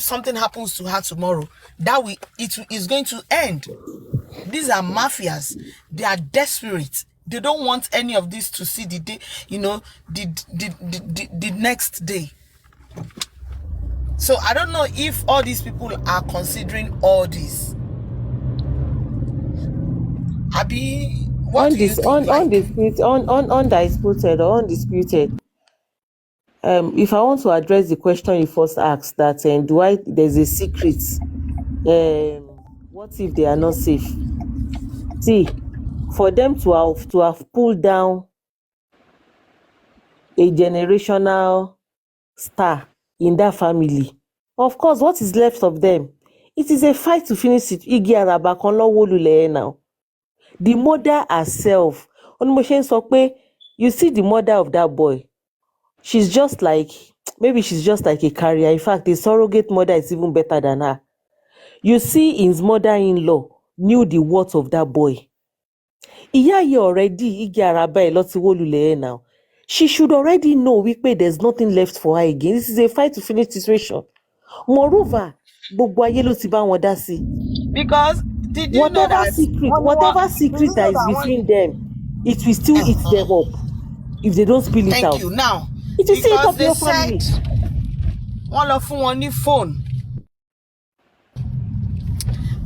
something happens to her tomorrow, it is going to end. These are mafias. They are desperate. They don't want any of this to see the day, the next day. So I don't know if all these people are considering all this. Abi, what do you think? Undisputed or undisputed. If I want to address the question you first asked, that there's a secret. What if they are not safe? See, for them to have pulled down a generational star in that family, of course, what is left of them? It is a fight to finish it. Igi araba kan lọ́wọ́ lulẹ̀ now. The mother herself, you see the mother of that boy, she's just like a carrier. In fact, the surrogate mother is even better than her. You see, his mother-in-law knew the worth of that boy. Ìyá already igi araba ẹ̀ ló ti wó lulẹ̀ now. She should already know there's nothing left for her again. This is a fight to finish situation. Moreover, gbogbo ayé ló ti bá wọn dá sí. Because did you know that whatever secret that is between them, it will still eat them up if they don't spill it out. Thank you. Now, it will still eat up your family. One of one new phone.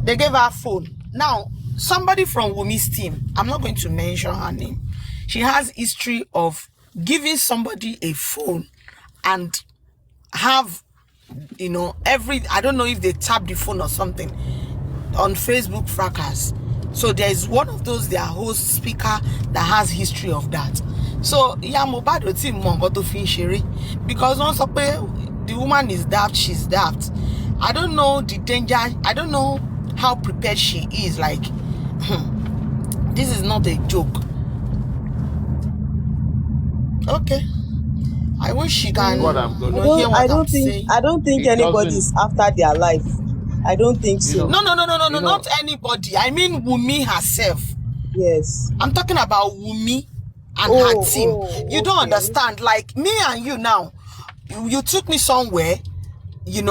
They gave her phone. Now, somebody from Wumi's team, I'm not going to mention her name. She has history of giving somebody a phone and have, I don't know if they tap the phone or something on Facebook fracas. So there's one of those, their host speaker that has history of that. So Mohbad ò tí mọ nǹkan tó fi ń ṣeré, because wọ́n sọ pé the woman is daft, she's daft. I don't know the danger. I don't know how prepared she is. Like, this is not a joke. Okay. I wish she can hear what I'm saying. I don't think anybody's after their life. I don't think so. No, not anybody. I mean Wumi herself. Yes. I'm talking about Wumi and her team. You don't understand. Like me and you now, you took me somewhere, we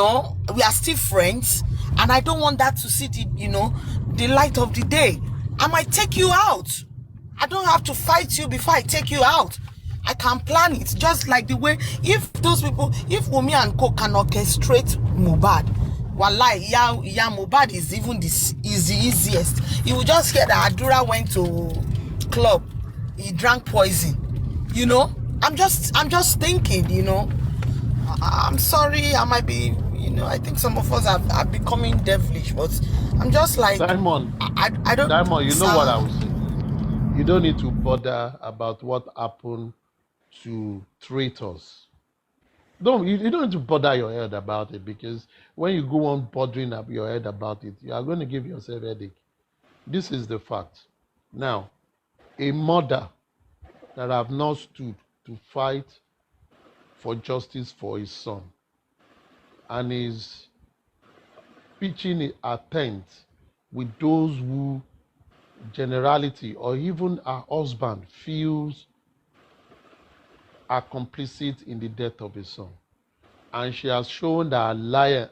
are still friends, and I don't want that to see the light of the day. I might take you out. I don't have to fight you before I take you out. I can plan it just like the way, if Wumi and Co can orchestrate Mohbad, wallahi, Mohbad is the easiest. You will just hear that Adura went to club, he drank poison. I'm just thinking, I'm sorry, I might be, I think some of us are becoming devilish, but I'm just like, Diamond, I don't. Diamond, you know what I was saying? You don't need to bother about what happened to traitors. You don't need to bother your head about it, because when you go on bothering up your head about it, you are going to give yourself a headache. This is the fact. Now, a mother that have not stood to fight for justice for his son and is pitching a tent with those who generality or even her husband feels are complicit in the death of his son, and she has shown her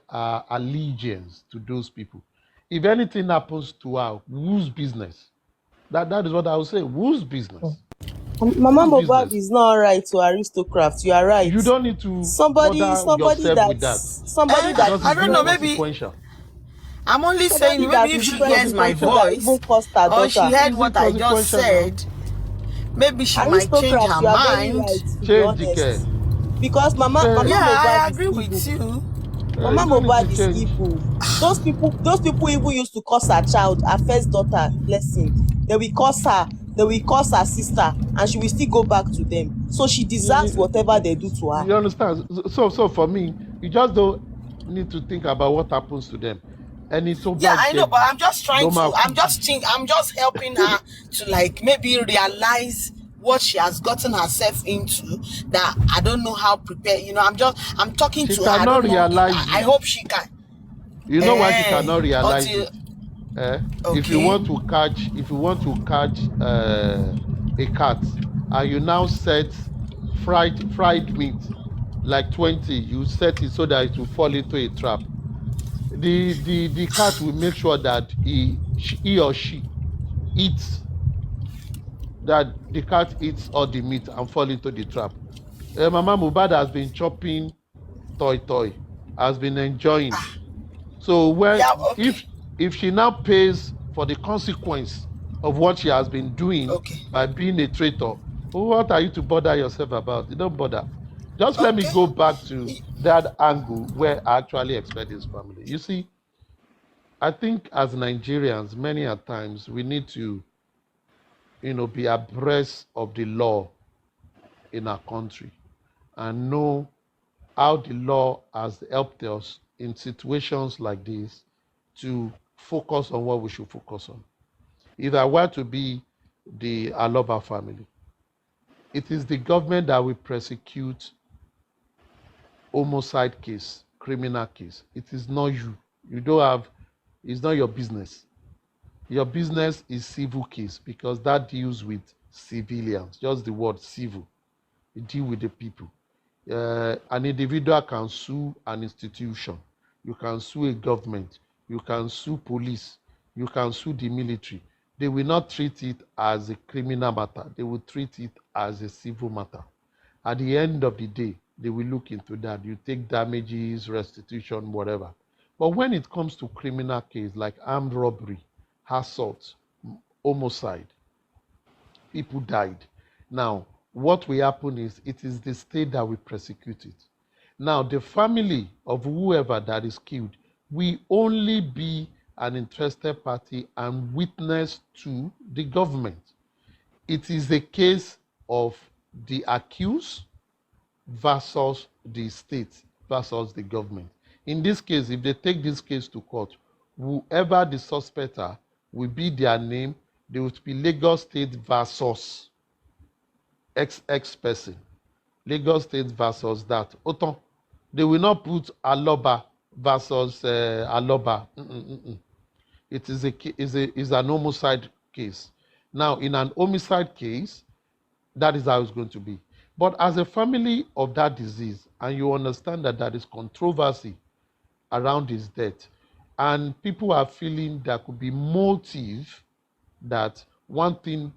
allegiance to those people. If anything happens to her, whose business? That is what I would say. Whose business? Mama Mohbad is not right to aristocrats. You are right. You don't need to somebody that I don't know, maybe I'm only saying, maybe if she hears my voice or she heard what I just said, maybe she might change her mind. Change the care. Because Mama I Mohbad agree with you. Mama Mohbad is evil. Those people even used to curse her child, her first daughter, blessing. They will curse her, they will curse her sister, and she will still go back to them. So she deserves whatever they do to her. You understand? So for me, you just don't need to think about what happens to them. And it's so I know, but I'm just trying to. I'm just helping her to maybe realize what she has gotten herself into. That I don't know how prepared. I'm talking to her. I don't realize. I hope she can. You know why she cannot realize it? Okay. If you want to catch a cat, and you now set fried meat like 20, you set it so that it will fall into a trap. the cat will make sure that he or she eats, that the cat eats all the meat and fall into the trap. Mama Mohbad has been chopping toy, has been enjoying. So when Yeah, okay. if she now pays for the consequence of what she has been doing Okay. by being a traitor, what are you to bother yourself about? You don't bother. Just let me Okay. go back to that angle where I actually expect this family. You see, I think as Nigerians, many a times we need to, be abreast of the law in our country and know how the law has helped us in situations like this to focus on what we should focus on. If I were to be the Aloba family, it is the government that will prosecute homicide case, criminal case. It is not you. You don't have, it's not your business. Your business is civil case because that deals with civilians, just the word civil. You deal with the people. An individual can sue an institution. You can sue a government. You can sue police. You can sue the military. They will not treat it as a criminal matter. They will treat it as a civil matter. At the end of the day, they will look into that. You take damages, restitution, whatever. But when it comes to criminal case like armed robbery, assault, homicide, people died. Now, what will happen is it is the state that will prosecute it. Now, the family of whoever that is killed will only be an interested party and witness to the government. It is a case of the accused versus the state versus the government. In this case, if they take this case to court, whoever the suspect are will be their name. They would be Lagos State versus XX person. Lagos State versus that. Oton. They will not put Aloba versus Aloba. It is an homicide case. Now, in an homicide case, that is how it's going to be. But as a family of that disease, and you understand that there is controversy around his death, and people are feeling there could be motive, that one thing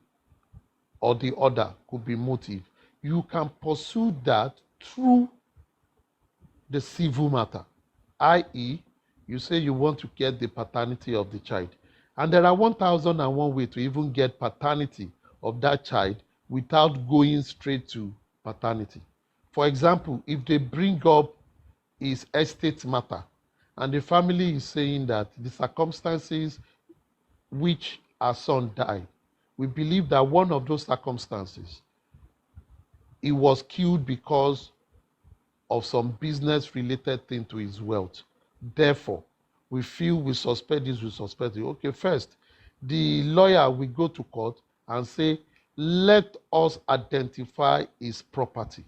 or the other could be motive, you can pursue that through the civil matter, i.e., you say you want to get the paternity of the child. And there are 1,001 ways to even get paternity of that child without going straight to paternity. For example, if they bring up his estate matter and the family is saying that the circumstances which our son died, we believe that one of those circumstances, he was killed because of some business related thing to his wealth. Therefore, we feel we suspect this, we suspect it. Okay, first, the lawyer will go to court and say, let us identify his property.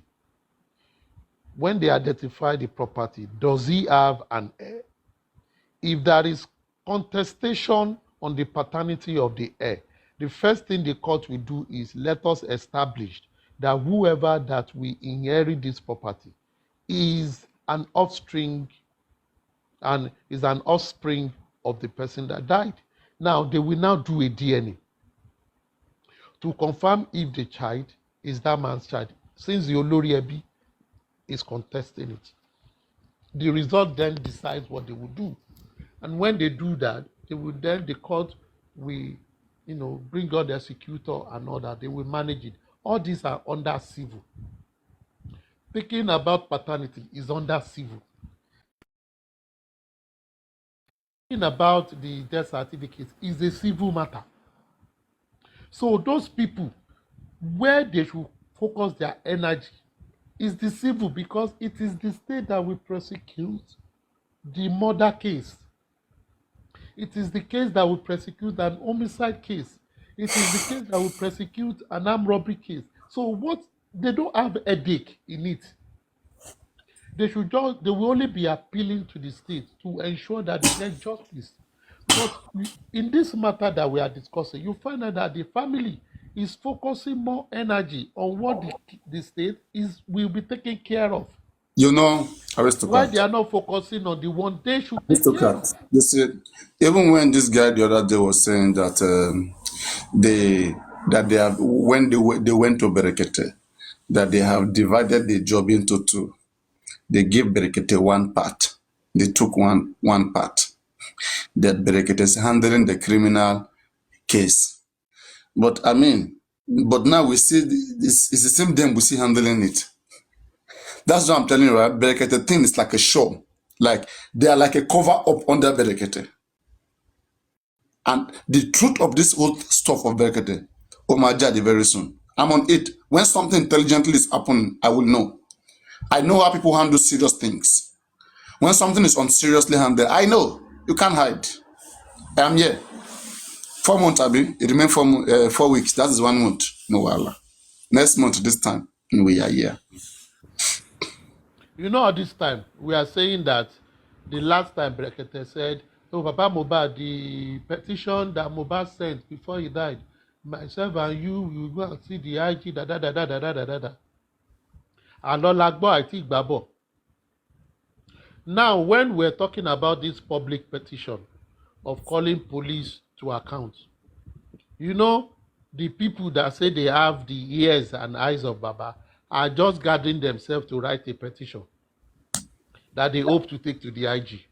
When they identify the property, does he have an heir? If there is contestation on the paternity of the heir, the first thing the court will do is let us establish that whoever that will inherit this property is an offspring and is an offspring of the person that died. Now, they will now do a DNA to confirm if the child is that man's child. Since the Olori Ebi is contesting it, the result then decides what they will do. And when they do that, they will then, the court will, bring out the executor and all that. They will manage it. All these are under civil. Thinking about paternity is under civil. Thinking about the death certificate is a civil matter. So those people, where they should focus their energy is the civil, because it is the state that will prosecute the murder case. It is the case that will prosecute an homicide case. It is the case that will prosecute an armed robbery case. So what, they don't have a headache in it. They will only be appealing to the state to ensure that they get justice. But in this matter that we are discussing, you find out that the family is focusing more energy on what the state will be taking care of. You know, Why they aristocrat. are not focusing on the one they should take care of? Aristocrat. You see, even when this guy the other day was saying that they they have when they went to Berekete, that they have divided the job into two. They gave Berekete one part. They took one part. That Berekete is handling the criminal case. But I mean, but now we see it's the same them we see handling it. That's what I'm telling you, right? Berekete thing is like a show. Like they are like a cover up under Berekete. And the truth of this whole stuff of Berekete, Omajadi very soon. I'm on it. When something intelligently is happening, I will know. I know how people handle serious things. When something is unseriously handled, I know. You can't hide. I am here. 4 months, Abi. It remains 4 weeks. That is 1 month. No, Allah. Next month, this time, we are here. You know, at this time, we are saying that the last time Brekete said, oh, Papa Mohbad, the petition that Mohbad sent before he died, myself and you will go and see the IG, da da da da da da da da da. And all Lagbo, I think, Babo. Now, when we're talking about this public petition of calling police to account, you know, the people that say they have the ears and eyes of Baba are just gathering themselves to write a petition that they hope to take to the IG.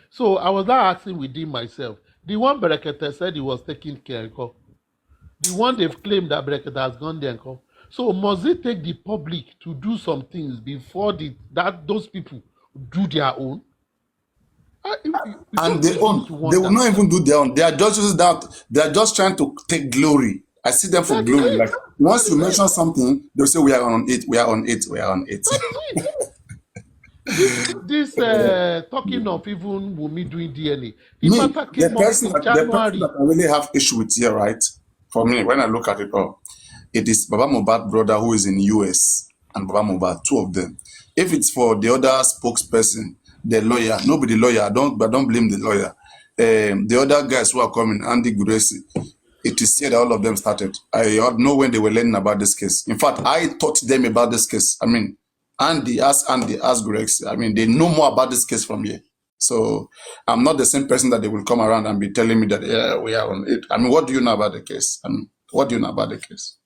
So I was now asking within myself, the one Berekete said he was taking care of, the one they've claimed that Berekete has gone there, so must it take the public to do some things before those people do their own? And they will not even do their own. They are just that they are just trying to take glory. I see them for glory. Like once you mention something, they'll say we are on it, we are on it, we are on it. This talking of even Wunmi doing DNA. The person that I really have issue with here, right? For me, when I look at it all, it is Baba Mohbad brother who is in the US and Baba Mohbad, two of them. If it's for the other spokesperson, the lawyer, nobody lawyer, I don't blame the lawyer. The other guys who are coming, Andy Guresi, it is here that all of them started. I know when they were learning about this case. In fact, I taught them about this case. I mean, Andy, ask Guresi. I mean, they know more about this case from here. So I'm not the same person that they will come around and be telling me that, yeah, we are on it. I mean, what do you know about the case? I mean, what do you know about the case?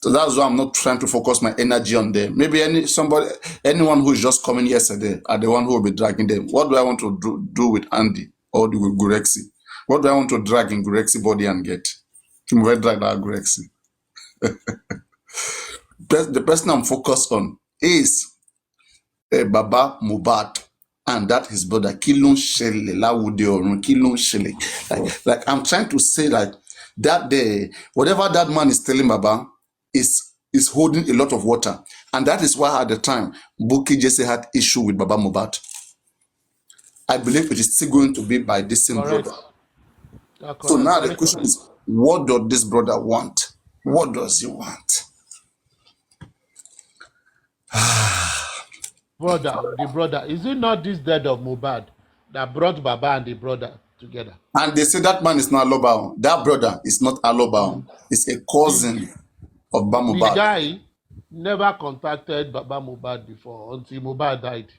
So that's why I'm not trying to focus my energy on them. Maybe anyone who is just coming yesterday are the one who will be dragging them. What do I want to do with Andy or with Gurexi? What do I want to drag in Gurexi body and get? To drag that Gurexi. The person I'm focused on is Baba Mohbad, and that his brother. Kilon Shele, Lawude Orun, Kilon Shele. Like I'm trying to say, like that whatever that man is telling Baba is holding a lot of water, and that is why at the time Bukky Jesse had issue with Baba Mohbad. I believe it is still going to be by this same brother. So now the question is, what does this brother want? What does he want? The brother, is it not this death of Mohbad that brought Baba and the brother together? And they say that man is not Aloba. That brother is not Aloba. It's a cousin of Baba Mohbad. The guy never contacted Baba Mohbad before until Mohbad died.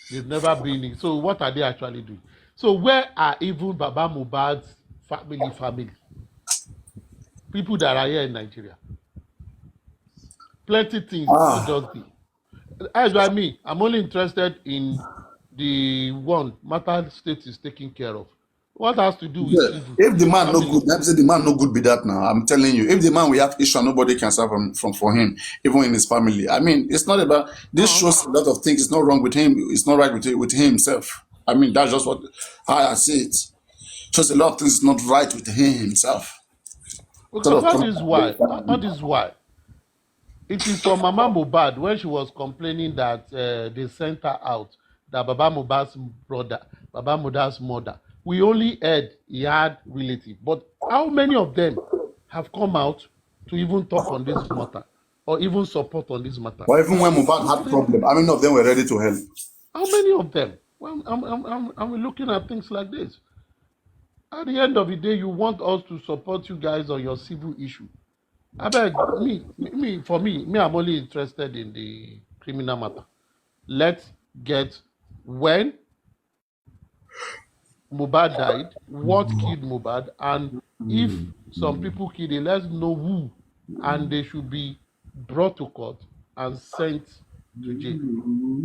They've never been in. So what are they actually doing? So where are even Baba Mohbad's family? People that are here in Nigeria. Plenty things, not just the. As by me, I'm only interested in the one Matter State is taking care of. What has to do with evil? If the man no good, let me say the man no good be that now. I'm telling you, if the man we have issue, nobody can serve for him, even in his family. I mean, it's not about this shows a lot of things. It's not wrong with him. It's not right with him himself. I mean, that's just how I see it. Just a lot of things is not right with him himself. Because that is why. It is for Mama Mohbad when she was complaining that they sent her out, that Baba Mohbad's brother, Baba Mohbad's mother. We only heard he had relatives. But how many of them have come out to even talk on this matter or even support on this matter? Or even when Mohbad had problem, how many of them were ready to help? How many of them? Well, I'm looking at things like this. At the end of the day, you want us to support you guys on your civil issue. I beg for me, I'm only interested in the criminal matter. Let's get when Mohbad died, what killed Mohbad, and if some people killed him, let's know who, and they should be brought to court and sent to jail.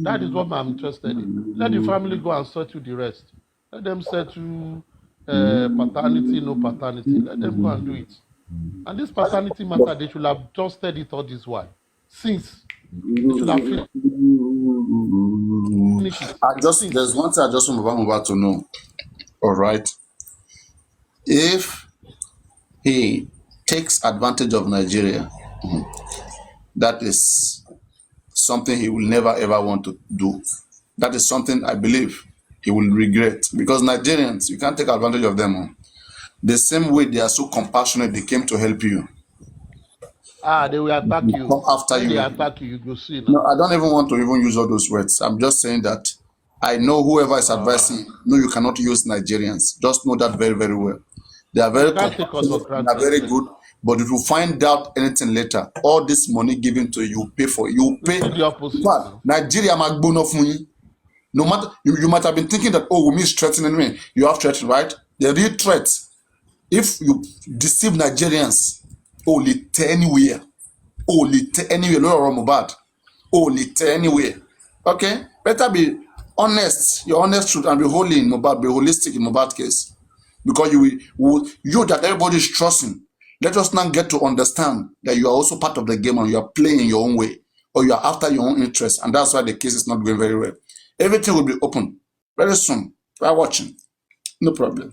That is what I'm interested in. Let the family go and settle the rest. Let them settle paternity, no paternity. Let them go and do it. And this paternity matter, they should have just said it all this while. Since they should have finished it. There's one thing I just want Mohbad to know. All right. If he takes advantage of Nigeria, that is something he will never ever want to do. That is something I believe he will regret, because Nigerians, you can't take advantage of them. The same way they are so compassionate, they came to help you. They will attack you. Come after when you. They attack you, you go see now. No, I don't even want to even use all those words. I'm just saying that I know whoever is advising, no, you cannot use Nigerians. Just know that very, very well. They are very compassionate, they are very good. But if you find out anything later, all this money given to you, pay for it. You pay. The opposite. Nigeria might go enough money. No matter, you might have been thinking that, oh, Wunmi is threatening me. You have threatened, right? The real threat, if you deceive Nigerians, only anywhere, no wrong bad, only anywhere. Okay, better be honest, your honest truth, and be holy in Mohbad, be holistic in Mohbad case, because you that everybody is trusting. Let us now get to understand that you are also part of the game and you are playing in your own way, or you are after your own interest, and that's why the case is not going very well. Everything will be open very soon. Try watching, no problem.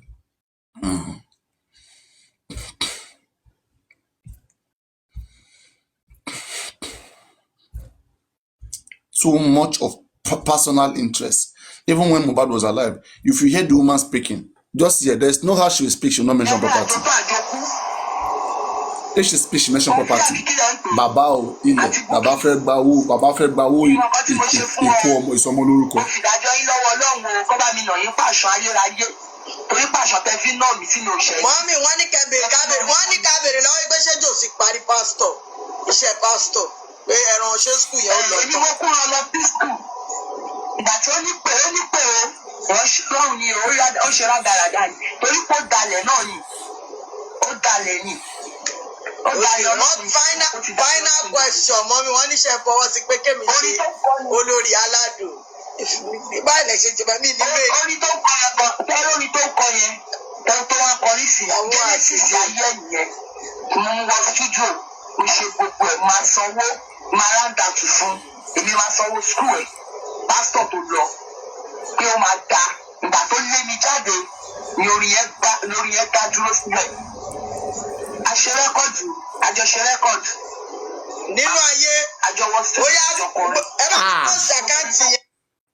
Too much of personal interest. Even when Mohbad was alive, if you hear the woman speaking, just hear, there's no how she will speak, she will not mention property. If she speaks, she mention property. Bàbá o ilẹ̀, bàbá fẹ́ gba owó, bàbá fẹ́ gba owó ikú ọmọ ìsọmọ lórúkọ. Mo fìdájọ́ yín lọ́wọ́ Ọlọ́run kọ́ bá mi nà yín pàṣọ ayérayé. Torí pàṣọ tẹ fi náà mi sínú ìṣẹ́. Mọ́mí wọ́n ní kábèrè lọ́wọ́ pé ṣé jòsí parí pásítọ̀, iṣẹ́ pásítọ̀, pé ẹran ṣé skul yẹn ó lọ Èmi mo kún ọ lọ sí skul. Ìgbà tí ó ní pé lọ́run ni ó ṣe rádaràdà ni. Torí pé ó dalẹ̀ náà ni. Ó dalẹ̀ ni. Final question, mọ́mí wọ́n níṣẹ́ fọwọ́ sí pé kémi ṣe olórí aládùn. Báyìí lè ṣe jẹba mí nílé. Orí tó kọ yẹn, tó wá kọrí sí àwọn àṣìṣe ayé yẹn. Mo ń wọ studio, mo ṣe gbogbo ẹ̀, máa sanwó, máa ráńdàtù fún, èmi máa sanwó skul ẹ̀, pásítọ̀ tó lọ, pé ó máa da. Ìgbà tó lé mi jáde, ni orin yẹn dá dúró sílẹ̀. Àjọṣe rẹ́kọ̀dù. Nínú ayé àjọwọ́ sí ìjọkọ̀rẹ́. Ẹ máa kó ṣàkáǹtì yẹn.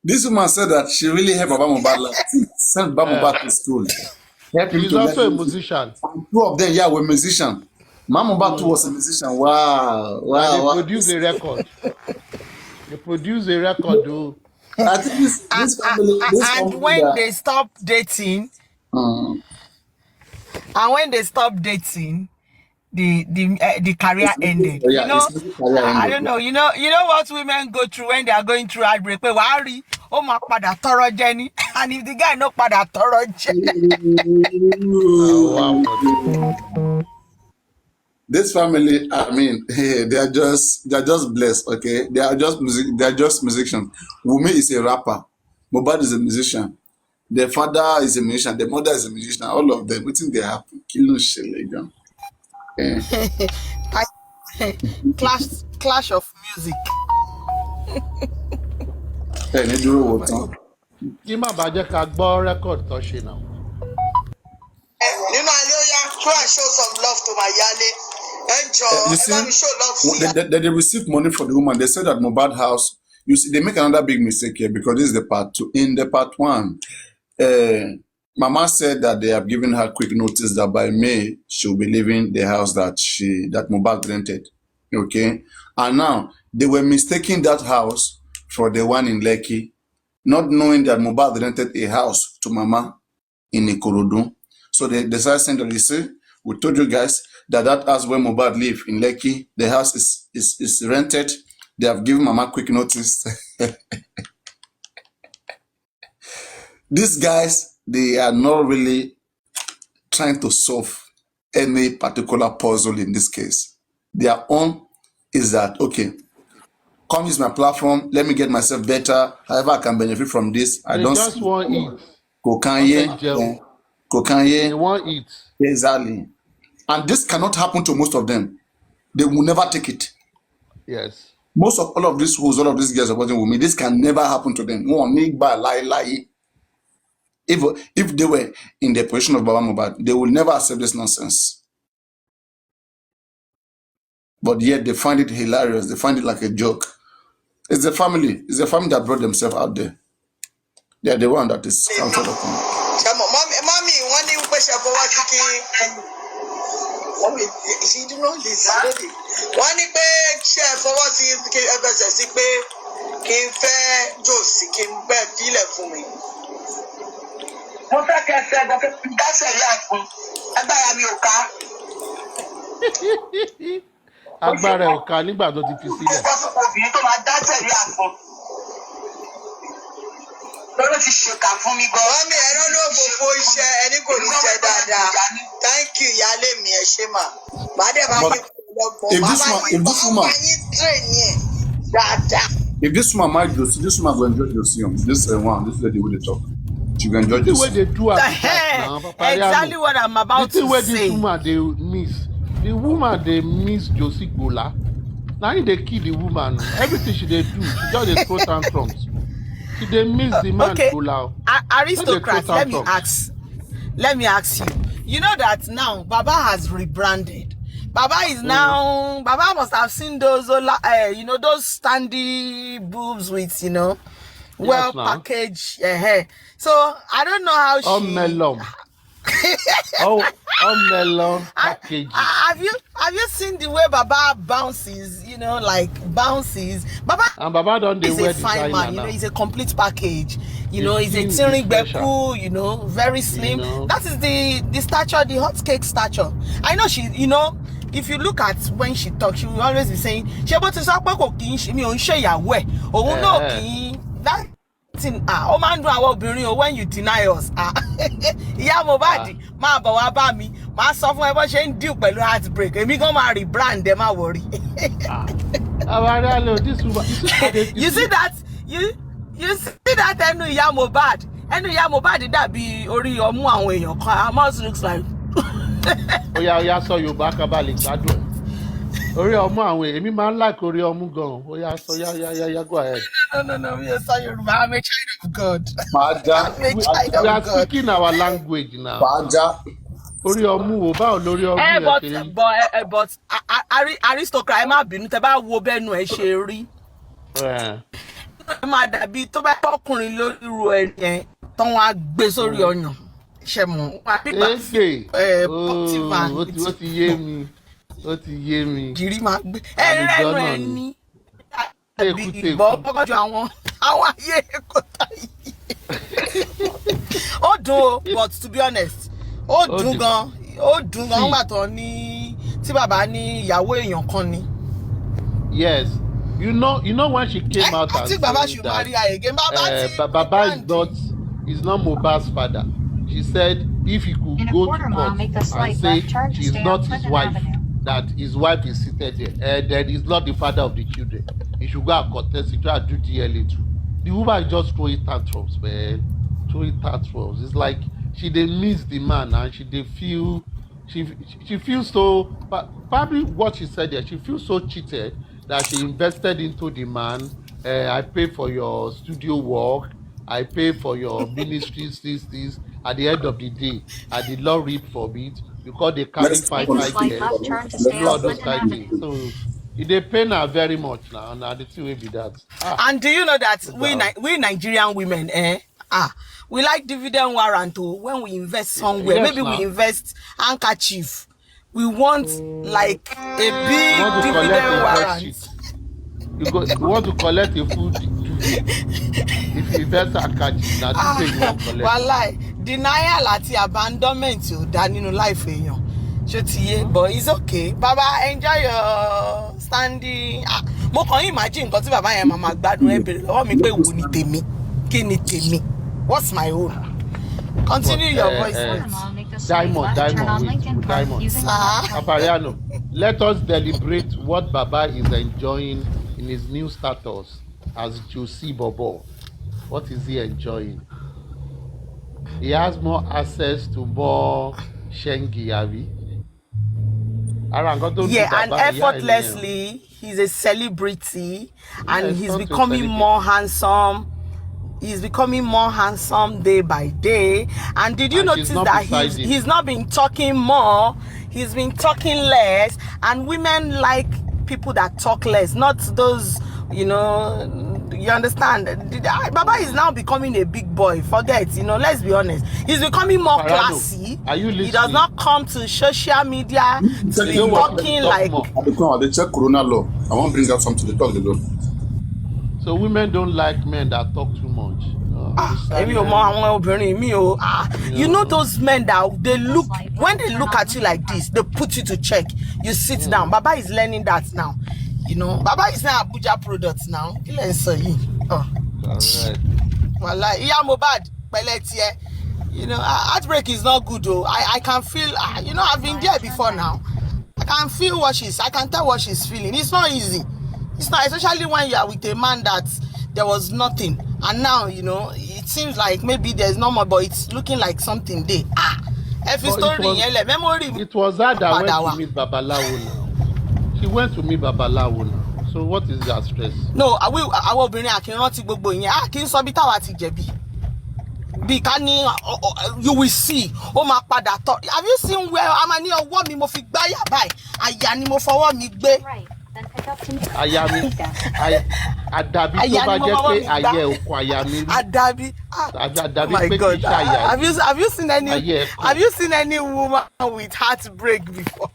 This woman said that she really helped Baba Mohbad, sent Baba Mohbad to school. He's also a musician. Two of them, were musicians. Mama Mohbad too was a musician. Wow. And they produced a record. Though. I think this family. And when they stop dating, the career ended. I don't know. You know what women go through when they are going through heartbreak. Pé wàá rí, ó máa padà tọrọ jẹ ni. And if the guy no padà tọrọ jẹ. This family, I mean, they are just blessed. Okay, they are just musicians. Wunmi is a rapper. Mohbad is a musician. Their father is a musician. Their mother is a musician. All of them. What think they happen? Kilo shele. Clash of music. Kí má bàa jẹ́ ká gbọ́ rẹ́kọ̀dì tó ṣe náà. Nínú ayé ó yá, try and show some love to my yale. Show love. They received money for the woman. They said that Mohbad house. You see, they make another big mistake here because this is the part 2. In the part 1, Mama said that they have given her quick notice that by May she'll be leaving the house that Mohbad rented. Okay, and now they were mistaking that house for the one in Lekki, not knowing that Mohbad rented a house to Mama in Ikorodu. So they decided to say, We told you guys that house where Mohbad live in Lekki, the house is rented. They have given Mama quick notice. These guys, they are not really trying to solve any particular puzzle in this case. Their own is that, okay, come use my platform, let me get myself better, however I can benefit from this. I don't just see want eat. Kokanye. They want eat. Exactly. And this cannot happen to most of them. They will never take it. Yes. Most of all of these fools, all of these guys supporting with me, this can never happen to them. If they were in the position of Baba Mohbad, they will never accept this nonsense. But yet they find it hilarious. They find it like a joke. It's the family. It's the family that brought themselves out there. They are the one that is counted upon. Mommy, one day we push up over chicken. She do not listen. Wọ́n ní pé ṣe fọwọ́ sí ẹgbẹ́sẹ̀ sí pé kí n fẹ́ jòsì kí n bẹ́ẹ̀ fílẹ̀ fún mi. Mo fẹ́ kẹ́ fẹ́ gbọ́ pé dáṣẹ̀ yá fún agbára mi ò ká. Agbára ò ká nígbà tó ti fi sílẹ̀. Ìfọ́sọ̀kọ̀ obìnrin tó máa dáṣẹ̀ yá fún. Lọ́dọ̀ ti ṣèkà fún mi gan. Mọ́mí ẹ̀rọ ló fòfò iṣẹ́ ẹni kò ní jẹ dáadáa. Thank you ìyáálé mi ẹ ṣé mà. Màá dẹ̀ bá yín lọ́gbọ̀n. If this woman might do, this woman will enjoy Josie. This lady will talk. She will enjoy Josie. The way Josie. they do now, exactly what I'm about to say. The way this woman they miss. The woman they miss Josie Gola. Now they kill the woman. Everything she they do, she just they throw tantrums. They miss the man. Okay. Gola. Aristocrats, let me ask you. You know that now Baba has rebranded. Baba is now Baba must have seen those those standy boobs with well packaged hair. So I don't know how she melon. Melon package. Have you seen the way Baba bounces? Like bounces. Baba don't is a fine man. He's a complete package. He's a tearing bepu. Very slim. That is the stature, the hot cake stature. I know she. If you look at when she talks, she will always be saying, "Shebo ti sọ pé kò kí n ṣe mi ò ń ṣe ìyàwó ẹ̀." Òun náà kì í that. Ó máa ń dùn àwọn obìnrin o when you deny us. Ìyá Mohbad máa bọ̀ wá bá mi máa sọ fún ẹ bó ṣe ń deal pẹ̀lú heartbreak èmi gan máa rebrand ẹ má worry. You see that ẹnu ìyá Mohbad dàbí orí ọmú àwọn èèyàn kan. Her mouth looks like. Oya sọ Yorùbá kábàlì gbádùn. Orí ọmú àwọn èmi máa ń like orí ọmú gan. Oya sọ ya go ahead. No, we are sorry, I'm a child of God. We are speaking our language now. Orí ọmú wo báwo lórí ọmú yẹn but aristocrat ẹ má bínú tẹ́ bá wo bẹ́nu ẹ ṣe rí. Ẹ máa dàbí tó bá ọkùnrin lórí ru ẹ yẹn tán wá gbé sórí ọyàn ṣe mọ̀ ó ti yé mi. Jìrì máa gbé ẹrẹ́nu ẹ ní. Ìbọn pọ́kànjú àwọn ayé kòtà yìí. Ó dùn o, but to be honest, ó dùn gan nígbà tó ní tí bàbá ní ìyàwó èèyàn kan ni. Yes, you know when she came out and said that Baba is not Mohbad's father. She said if he could go to court and say she's not his wife, that his wife is seated there, that he's not the father of the children. He should go and contest, he try to do DLA too. The woman is just throwing tantrums, man. Throwing tantrums. It's like she dey miss the man and she dey feel she feels so, probably what she said there, she feels so cheated that she invested into the man. I pay for your studio work, I pay for your ministries, this. At the end of the day, I did not reap from it because they carry 5 years. So they pain her very much now. Now the thing will be that. And do you know that we Nigerian women, we like dividend warrant too. When we invest somewhere, maybe we invest handkerchief. We want like a big dividend warrant. You want to collect a food if you invest handkerchief. Now this thing you want collect. Wallahi, denial àti abandonment ò dá nínú life èèyàn. But it's okay. Baba, enjoy your standing. Mo kàn imagine nǹkan tí bàbá yẹn máa gbádùn ẹ bèrè lọ́wọ́ mi pé wo ni tèmi? Kí ni tèmi? What's my own? Continue your voice. Diamond. Apariano, let us deliberate what Baba is enjoying in his new status as Josie Bobo. What is he enjoying? He has more access to more Shengi, Abi. Yeah, and effortlessly, he's a celebrity, and he's becoming more handsome. He's becoming more handsome day by day. And did you notice that he's not been talking more? He's been talking less. And women like people that talk less, not those, you understand? Baba is now becoming a big boy. Forget, let's be honest. He's becoming more classy. Are you listening? He does not come to social media to be talking like... They check Corona law. I want to bring up something to talk the law. So women don't like men that talk too much. You know those men that when they look at you like this, they put you to check. You sit down. Baba is learning that now. Baba is not Abuja products now. Correct. Mohbad, heartbreak is not good though. I can feel, I've been there before now. I can feel I can tell what she's feeling. It's not easy. It's not, especially when you are with a man that there was nothing. And now, it seems like maybe there's no more, but it's looking like something there. It was her that went to meet Babalawo now. She went to meet Babalawo now. So what is that stress? No, I will bring I cannot gbogbo yen. I can so bita wa ti jẹ̀bi. You will see. Oh my father thought. Have you seen where Amani ọwọ́ mi mo fi gbá yà báyìí? Àyà ni mo fọwọ́ mi gbé. Ayami. Adabi tó bá jẹ́ pé ayé oko Ayami. Adabi. Adabi My pé God. kì í ṣàyà. Have you seen any woman with heartbreak before?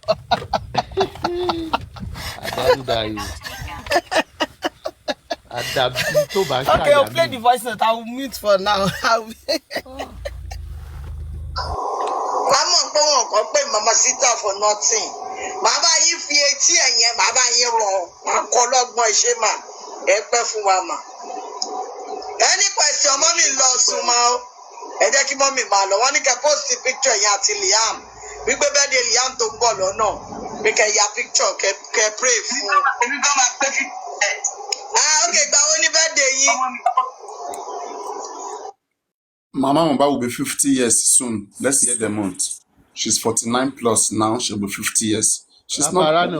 Okay, I'll play the voice note. I will mute for now. Mama Sita for nothing. Baba yìí fi etí ẹ̀yẹn bàbá yìí rọ̀ akọlọ́gbọ́n ìṣe mà ẹ pẹ́ fún wa mà. Any question mọ́mí lọ sùn mọ́ ọ́ ẹ jẹ́ kí mọ́mí máa lọ wọ́n ní kẹ́ post picture yẹn àti Liam wípé bẹ́ẹ̀ de Liam tó ń bọ̀ lọ́nà pé kẹ́ ya picture kẹ́ pray fún un. Èmi bá máa pé kí. Okay, gbà wọ́n ní bẹ́ẹ̀ de yìí. Mama Mohbad will be 50 years soon. Let's hear the month. She's 49 plus now. She'll be 50 years. She's not.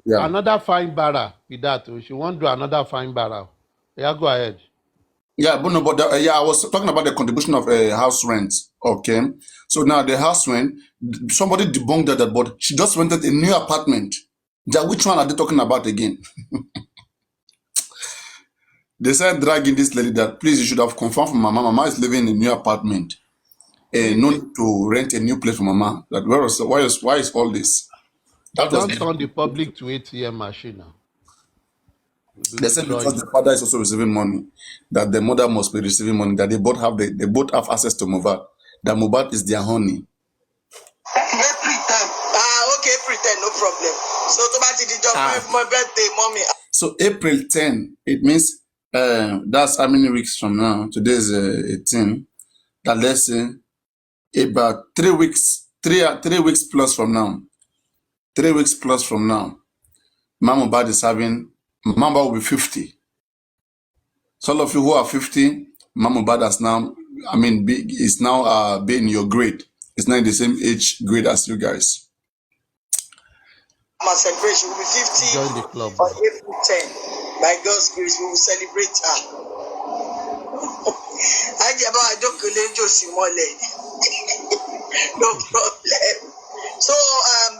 Yeah. Another fine barra with that. She won't do another fine barra. Yeah, go ahead. Yeah, but no, but I was talking about the contribution of house rent. Okay, so now the house rent. Somebody debunked that, but she just rented a new apartment. Which one are they talking about again? They said dragging this lady that please you should have confirmed for Mama. Mama is living in a new apartment. No need to rent a new place for Mama. That why is all this? That don't turn the public to ATM machine now. They said because the father is also receiving money, that the mother must be receiving money, that they both have access to Mohbad. That Mohbad is their honey. Okay, pretend, no problem. So my birthday, mommy. So April 10, it means that's how many weeks from now? Today is 18. That let's say about 3 weeks, 3 weeks plus from now. 3 weeks plus from now, Mama Mohbad is having. Mama will be 50. So all of you who are 50, Mama Mohbad has now, is now being your grade. It's not in the same age grade as you guys. Our celebration will be 50 join the club on April 10. By God's grace, we will celebrate her. No problem. So,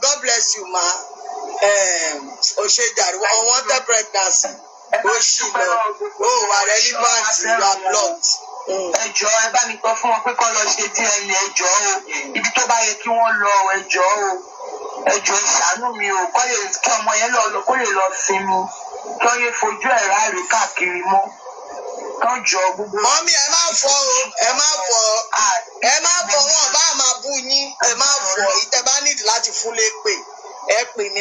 God bless you, ma. Unwanted pregnancy. Relevant, you are blocked. Ẹjọ́ ẹ bá mi tọ́ fún wọn pé kọ́ lọ ṣe DNA ẹjọ́ o ibi tó bá yẹ kí wọ́n lọ ẹjọ́ o ẹjọ́ ìṣàánú mi o kọ́ lè kí ọmọ yẹn lọ kó lè lọ sinmi kí wọ́n yẹ fojú ẹ̀ ráre káàkiri mọ́ kánjọ gbogbo. Mọ́mí ẹ má fọ o ẹ má fọ wọn bá máa bú yín ẹ má fọ ìtẹ́ bá nídìí láti fún lépè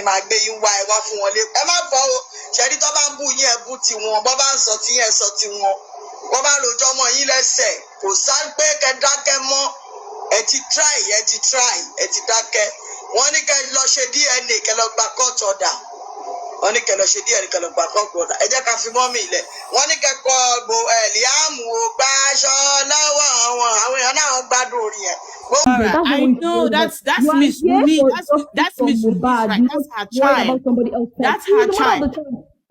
máa gbé yín wá ẹ wá fún wọn lé ẹ má fọ o ṣẹ́ni tó bá ń bú yín ẹ bú tiwọn bọ́ bá ń sọ tí yín ẹ sọ tiwọn wọ́n bá rojọ́ mọ́ yín lẹ́sẹ̀ kò sá pé kẹ dákẹ́ mọ́ ẹ ti try ẹ ti dákẹ́ wọ́n ní kẹ lọ ṣe DNA kẹ lọ gba court order wọ́n ní kẹ lọ ṣe DNA kẹ lọ gba court order ẹ jẹ́ ká fi mọ́ mi ilẹ̀ wọ́n ní kẹ kọ Liam ò gbà aṣọ lọ́wọ́ àwọn èèyàn náà gbádùn orin yẹn. I know that's Miss Wumi. That's Miss Wumi. Right. That's her child. That's her child.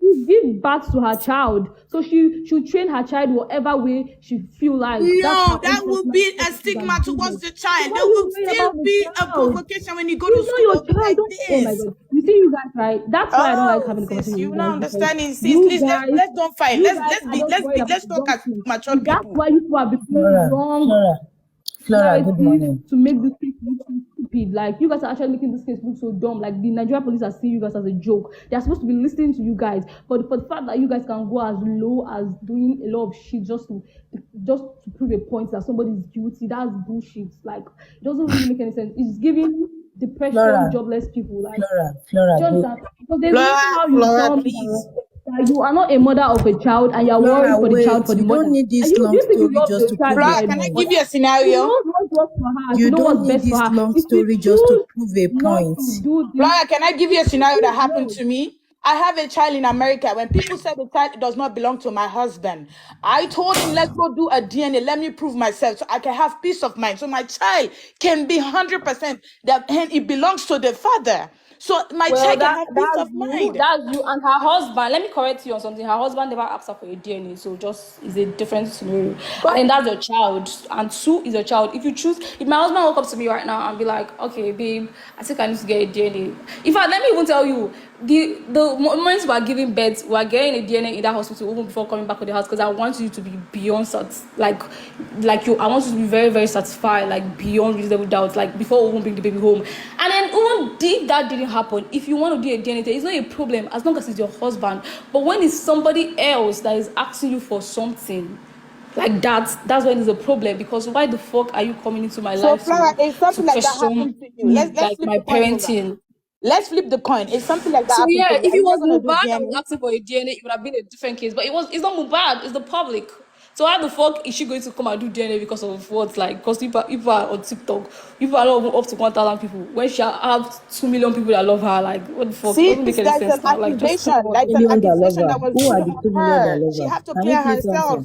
She give birth to her child, so she should train her child whatever way she feel like. No, that will be a stigma towards the child. There will still be a provocation when you go to school. Your child, like this. Oh my God. You see, you guys, right? That's why I don't like having conversations. You don't understand it. Sis, let's don't fight. Let's talk as mature people. That's why you are becoming wrong. Flora, good morning. To make this case look so stupid. Like, you guys are actually making this case look so dumb. Like, the Nigerian police are seeing you guys as a joke. They are supposed to be listening to you guys. But for the fact that you guys can go as low as doing a lot of shit just to prove a point that somebody is guilty, that's bullshit. Like, it doesn't really make any sense. It's giving depression, jobless people. Like, Flora, because there's Flora, please. You are not a mother of a child and you're worried for the child for the mother. You don't need this long story just to prove a point. Can I give you a scenario? You don't need this long story just to prove a point. Flora, can I give you a scenario that happened to me? I have a child in America. When people said the child does not belong to my husband, I told him, let's go do a DNA. Let me prove myself so I can have peace of mind. So my child can be 100% that it belongs to the father. So my child can have peace of mind. That's you and her husband. Let me correct you on something. Her husband never asked her for a DNA, so just is a different scenario. And that's your child, and Sue is your child. If you choose, if my husband woke up to me right now and be like, "Okay, babe, I think I need to get a DNA." In fact, let me even tell you, the moments we are giving birth, we are getting a DNA in that hospital even before coming back to the house, because I want you to be beyond like you. I want you to be very, very satisfied, like beyond reasonable doubt, like before we even bring the baby home. And then even if that didn't happen, if you want to do a DNA, it's not a problem as long as it's your husband. But when it's somebody else that is asking you for something like that's when it's a problem, because why the fuck are you coming into my life? So Flora, it's something like that happened to you. Let's like my parenting. Let's flip the coin. It's something like that. So yeah, if it was Mohbad that was asking for a DNA, it would have been a different case. But it's not Mohbad, it's the public. So how the fuck is she going to come and do DNA because of what? Like, because people are on TikTok, people are not up to 1,000 people. When she have 2 million people that love her, like, what the fuck? See, doesn't make any sense now. Like, just an accusation that was who are the 2 million that love her? She had to clear herself.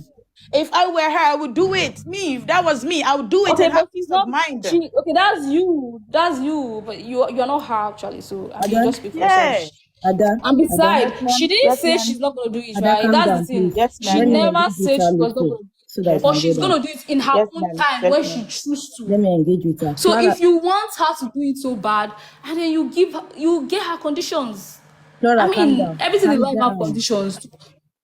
If I were her, I would do it. Me, if that was me, I would do it and have peace of mind. Okay, that's you, but you're not her actually. So I can just speak for herself. And besides, she didn't say she's not going to do it, right? That's the thing. Yes, she never said she was not going to do it. Or she's going to do it in her own time when she chooses to. Let me engage with her. So if you want her to do it so bad, and then you get her conditions. Flora, I mean, everything in life have conditions.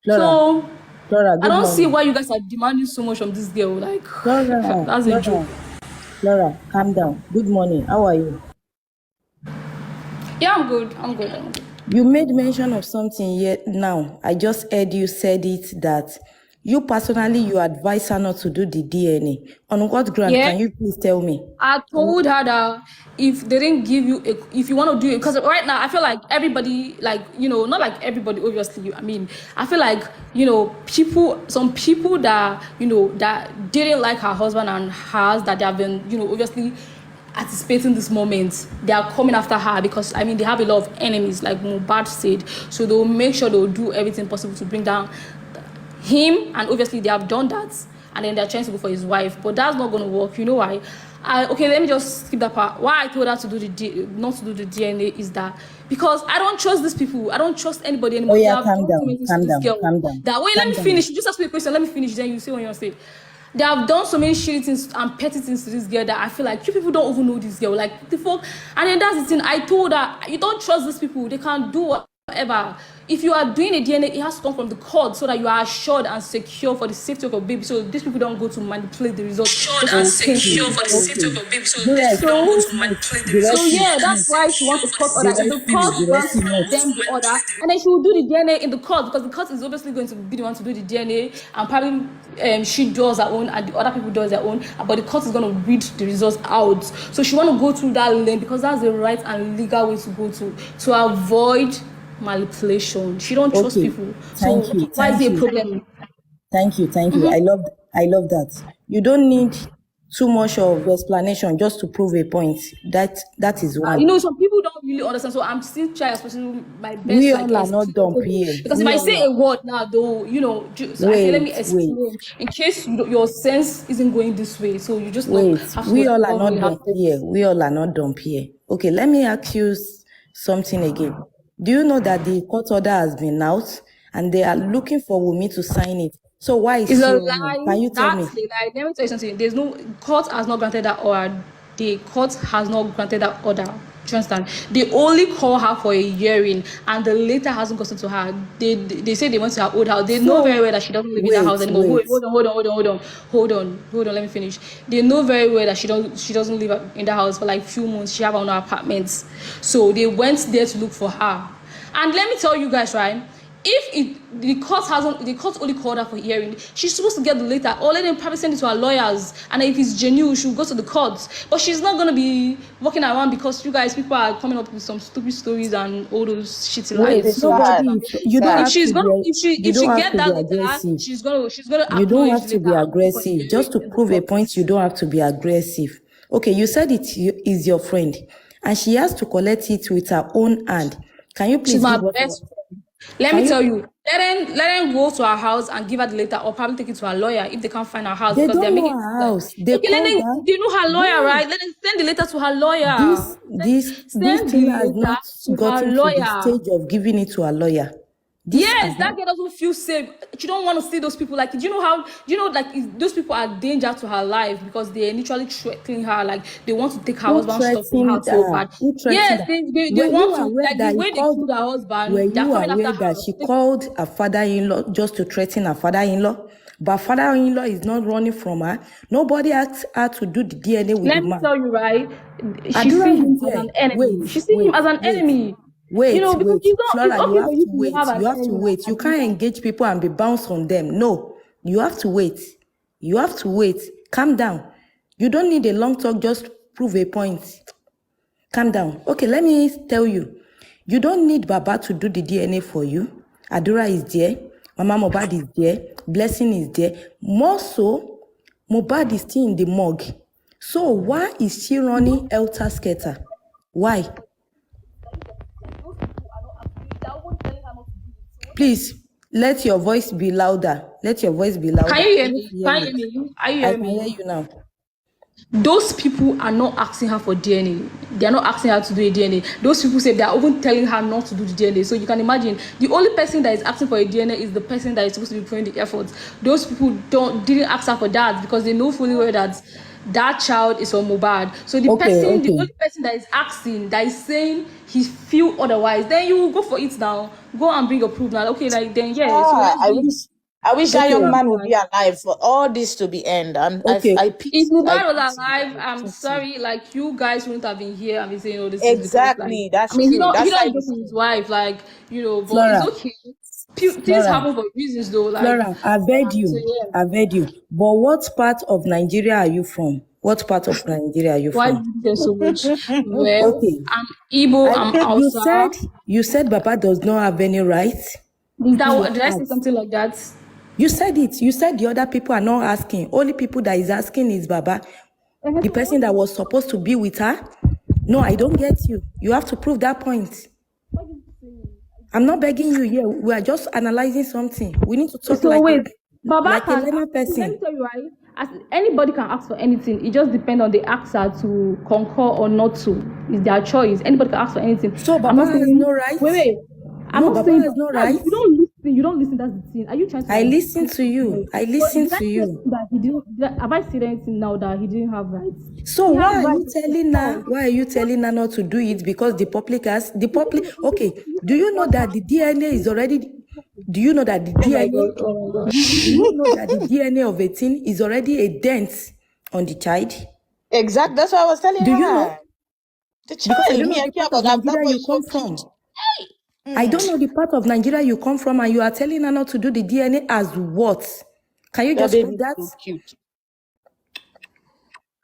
So Flora, I don't see why you guys are demanding so much from this girl. Like, that's a joke. Flora, calm down. Good morning. How are you? Yeah, I'm good. You made mention of something yet now. I just heard you said it that you personally, you advise her not to do the DNA. On what ground? Yeah. Can you please tell me? I told her that if they didn't give you, if you want to do it, because right now I feel like everybody, like, not like everybody, obviously. I mean, I feel like, some people that, that didn't like her husband and hers, that they have been, obviously anticipating this moment, they are coming after her because they have a lot of enemies, like Mohbad said. So they'll make sure they'll do everything possible to bring down him, and obviously they have done that, and then they're trying to go for his wife, but that's not going to work. You know why? Okay, let me just skip that part. Why I told her to do not to do the DNA is that because I don't trust these people. I don't trust anybody anymore. Oh yeah, calm down. That way, let me finish. Just ask me a question. Let me finish. Then you say what you want to say. They have done so many shitty things and petty things to this girl that I feel like you people don't even know this girl. Like, the fuck? And then that's the thing. I told her, you don't trust these people. They can't do whatever. if you are doing a DNA, it has to come from the court so that you are assured and secure for the safety of your baby. So these people don't go to manipulate the results. Assured and secure for the safety of your baby. So these people don't go to manipulate the results. So yeah, that's why she wants a court order. If the court grants them the order, and then she will do the DNA in the court, because the court is obviously going to be the one to do the DNA, and probably she does her own and the other people does their own, but the court is going to read the results out. So she want to go through that lane because that's the right and legal way to go to avoid manipulation. She don't trust people. So why is it a problem? Thank you. I love that. You don't need too much of explanation just to prove a point. That is one. Some people don't really understand. So I'm still trying, especially my best. We all are not dumb here. Because if I say a word now, though, so I say, let me explain in case your sense isn't going this way. So you just we all are not dumb here. We all are not dumb here. Okay, let me ask you something again. Do you know that the court order has been out and they are looking for Wunmi to sign it? So why is it's she a on lie? Can you tell me? That's a lie. Let me tell you something. There's no court has not granted that order. The court has not granted that order. Do you understand? They only call her for a hearing, and the letter hasn't gotten to her. They say they went to her old house. They know very well that she doesn't live in that house anymore. Hold on. Let me finish. They know very well that she doesn't live in the house for like few months. She have her own apartments, so they went there to look for her. And let me tell you guys, right? If the court only called her for hearing, she's supposed to get the letter, or let them probably send it to her lawyers, and if it's genuine, she'll go to the courts. But she's not gonna be walking around because people are coming up with some stupid stories and all those shitty lies. You don't have to be aggressive. Just to prove a point, you don't have to be aggressive. Okay, you said it is your friend, and she has to collect it with her own hand. Can you please? She's my best friend. Let me tell you, let them go to her house and give her the letter, or probably take it to her lawyer if they can't find her house. They don't know her house. They know her lawyer, right? Let them send the letter to her lawyer. This thing has not gotten to the stage of giving it to her lawyer. Yes, that girl doesn't feel safe. She don't want to see those people. Like, those people are danger to her life because they literally threatening her. Like, they want to take her husband's stuff from her so bad. Yes, they want to. Like, the way they killed her husband. Were you aware that she called her father-in-law just to threaten her father-in-law? But father-in-law is not running from her. Nobody asked her to do the DNA with the man. Let me tell you, right? She sees him as an enemy. She sees him as an enemy. Wait, Flora, you have to wait. You can't engage people and be bounced on them. No, you have to wait. Calm down. You don't need a long talk, just prove a point. Calm down. Okay, let me tell you. You don't need Baba to do the DNA for you. Adura is there. Mama Mohbad is there. Blessing is there. More so, Mohbad is still in the morgue. So why is she running helter-skelter? Why? Please, let your voice be louder. Can you hear me? I can hear you now. Those people are not asking her for DNA. They are not asking her to do a DNA. Those people say they are even telling her not to do the DNA. So you can imagine, the only person that is asking for a DNA is the person that is supposed to be putting the effort. Those people didn't ask her for that because they know fully well that child is from Mohbad. So the only person that is asking, that is saying he feel otherwise, then you will go for it now. Go and bring your proof now. Okay, like then I wish that young man would be alive for all this to be end. If Mohbad was alive, I'm sorry, like you guys wouldn't have been here and be saying all this. Exactly, that's true. He don't go to his wife, but Flora, it's okay. Things happen for reasons though. Like, Flora, I've heard you. But what part of Nigeria are you from? Why do you care so much? Well, okay. I'm Igbo, I'm Hausa. You said Baba does not have any rights. Did I say something like that? You said it. You said the other people are not asking. Only people that is asking is Baba. The person that was supposed to be with her. No, I don't get you. You have to prove that point. I'm not begging you here. We are just analyzing something. We need to talk Baba like a learner person. Let me tell you, right? Anybody can ask for anything. It just depends on the asker to concur or not to. It's their choice. Anybody can ask for anything. So Baba has no rights? Wait. I'm not saying has no rights. You don't listen. That's the thing. Are you trying to? I like, listen to you. I listen to you. That he didn't. Have I said anything now that he didn't have rights? So He why has are you rights. telling her? Why are you telling her not to do it? Because the public has the public. Okay. Do you know that the DNA is already? Do you know that the Oh my DNA? god! Oh my god! Do you know that the DNA of a teen is already a dent on the child? Exactly. That's what I was telling Do her. you know? The Because I child, don't me, know I the care part of about that. That Nigeria boy you is come so from. cute. I don't know the part of Nigeria you come from, and you are telling her not to do the DNA as what? Can you That just baby prove is that? so cute.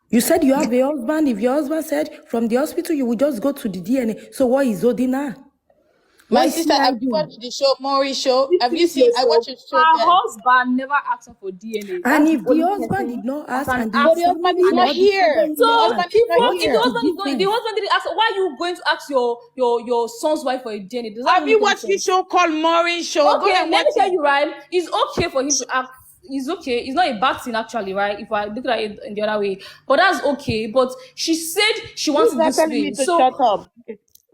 You said you have a husband. If your husband said from the hospital you will just go to the DNA. So what is holding her? My What is sister, she have you hiding? watched the show, Maury show? Have you Listen, seen? I so watched a show her there. husband never asked her for DNA. And That's the if the only husband person did not that ask can and the But ask. the husband is family not or the father here. So The didn't husband ask, is not if what the is here. the husband is going, if the difference? husband didn't ask, why are you going to ask your son's wife for a DNA? Does that Have even you make any watched this sense? show called Maury show? Go Okay, and let watch me tell it. you, right? It's okay for him to ask. It's okay. It's not a bad thing, actually, right? If I look at it in the other way, but that's okay. But she said she wants Who's it that this telling way. me to So shut up?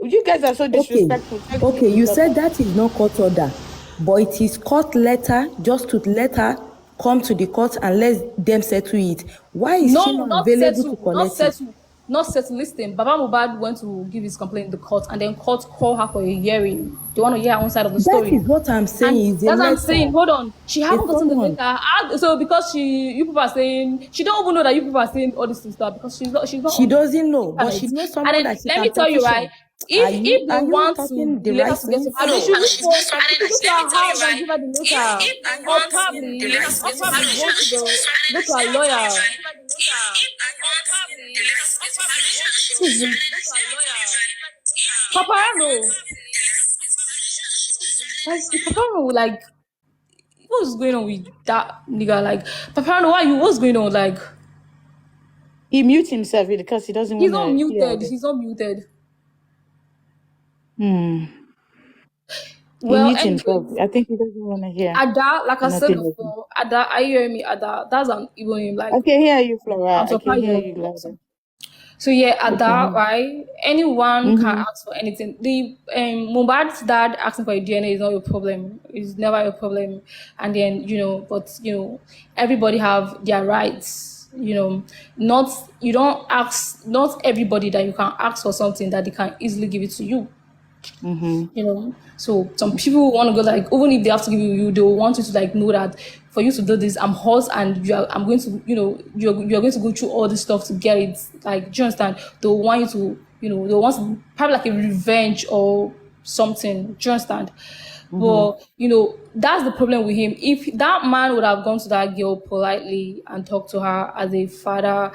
You guys are so Okay, disrespectful. Telling me okay, to you shut said up. that is not court order, but it is court letter just to let her come to the court and let them settle it. Why is she no, not not available to settle, not collect it? settle, not settle. Listen, Baba Mohbad went to give his complaint in the court, and then court called her for a hearing. They want to hear her own side of the That story. is what I'm And saying, is a that's what I'm saying. letter, Hold on. She a haven't gotten the summons. letter. So because you people are saying she don't even know that you people are saying all this stuff because she's not She on doesn't know, but internet. she knows And someone then that she let can me tell you, right? petition. Are If they you want talking to the the right letter to get to things? her, they should even go to her house and give her the letter. Or probably go to a lawyer. Paparano. Like Paparano, like what's going on with that nigga? Like Paparano, what's going on? Like He mutes himself because he doesn't he's want not to hear muted. this. He's not muted. He Well, mutes himself. anyways, I think he doesn't want to hear Ada, like I said nothing else. before, Ada, are you hearing me? Ada, that's an even name. Like I can hear you, Flora. I'm I can surprised hear you're you louder. so yeah, I can Ada, hear. right? Anyone can Mm-hmm. ask for anything. The Mohbad's dad asking for a DNA is not a problem. It's never a problem. And then but everybody have their rights. Not you don't ask. Not everybody that you can ask for something that they can easily give it to you. So some people want to go like, even if they have to give you, they will want you to like know that for you to do this, I'm hot and I'm going to, you're going to go through all this stuff to get it. Like, do you understand? They'll want you to, they'll want probably like a revenge or something. Do you understand? But that's the problem with him. If that man would have gone to that girl politely and talked to her as a father,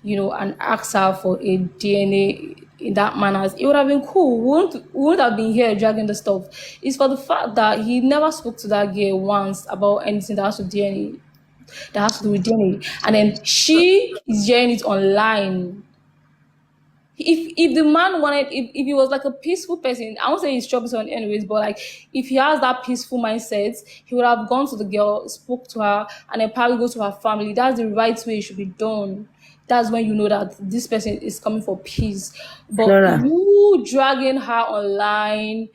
and asked her for a DNA in that manner, it would have been cool. We wouldn't have been here dragging the stuff. It's for the fact that he never spoke to that girl once about anything that has to DNA, that has to do with DNA, and then she is hearing it online. If the man wanted, if he was like a peaceful person, I won't say he's troublesome anyways, but like if he has that peaceful mindset, he would have gone to the girl, spoke to her, and then probably go to her family. That's the right way it should be done. That's when you know that this person is coming for peace. But Flora, you dragging her online,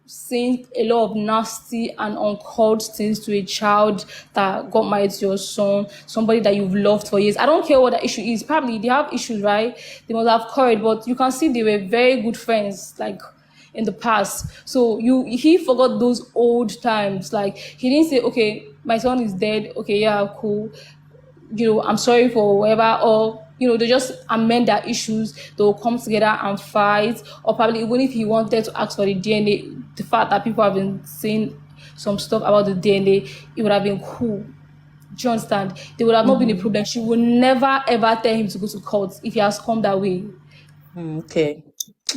saying a lot of nasty and uncalled things to a child that got married to your son, somebody that you've loved for years. I don't care what the issue is. Probably they have issues, right? They must have quarreled, but you can see they were very good friends, like in the past. So he forgot those old times. Like he didn't say, okay, my son is dead. Okay, yeah, cool. I'm sorry for whatever, or they just amend their issues, they'll come together and fight, or probably even if he wanted to ask for the DNA, the fact that people have been saying some stuff about the DNA, it would have been cool. Do you understand? There would have not been a problem. She would never ever tell him to go to court if he has come that way. Okay.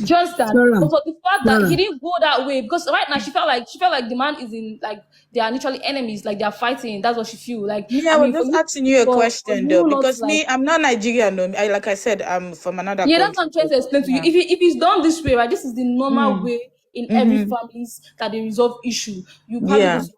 Do you understand? Flora, But for the fact that Flora. he didn't go that way, because right now she felt like the man is in, like they are literally enemies, like they are fighting. That's what she feel like. Me, I was just asking you a for question though, you not because like, me, I'm not Nigerian. No, like I said, I'm from another yeah, that's what country. I'm trying to explain to you. Yeah. If it's done this way, right, this is the normal Mm. way in every Mm-hmm. families that they resolve issue. You probably go Yeah. to